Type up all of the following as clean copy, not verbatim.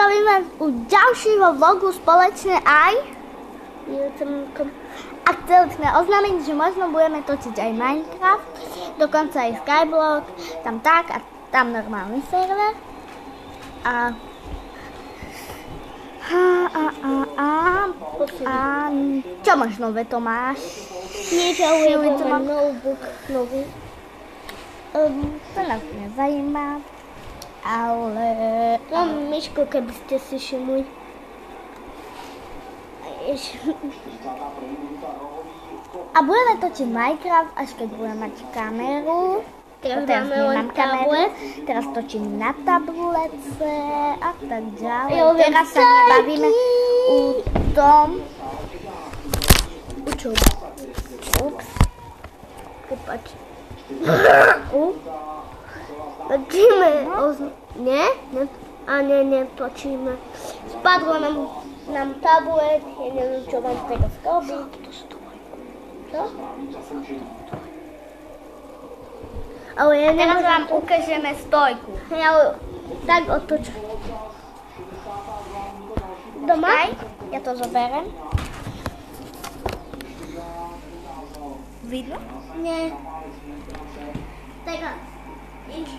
Zdravíme u ďalšieho vlogu spoločne aj a chceli sme oznámiť, že možno budeme točiť aj Minecraft, dokonca aj Skyblock, tam tak a tam normálny server. A čo máš nové, Tomáš? Niečo mám notebook nový. To nás nezajíma, ale... Mám myšku, keby ste si všimli. A budeme točiť Minecraft, až keď budeme mať kameru. Teraz Teraz máme len nemám kameru. tablet. Teraz točím na tablece a tak ďalej. Jo, Teraz sa nebavíme u tom... U čo? Ups. Popač. Točíme. Nie? Netočíme. Spadlo nám tablet, ja neviem, čo vám teraz robí. Čo? Ale ja Teraz nemôžem vám ukážeme stojku. Ja tak otoč. Doma? Aj, ja to zoberiem. Vidno? Nie. Tak,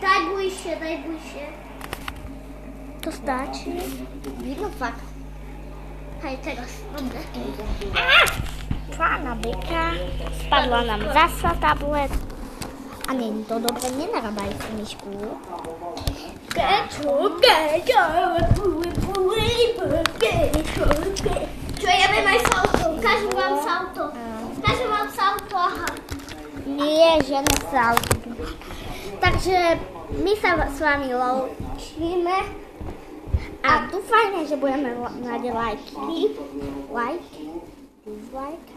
daj bližšie. To stačí? Vidno fakt. Hej, teraz. Dobre. Pána beka. Spadla nám zasa tablet. A nie je to dobre, nenarábaj si myšku. Čo, ja viem aj salto. Ukážem vám salto. Aha. Nie, žiadne salto. Takže my sa s vami loučíme a dúfajme, že budeme mať lajky. Dislike.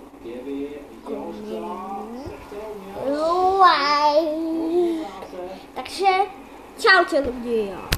Takže čaute ľudia.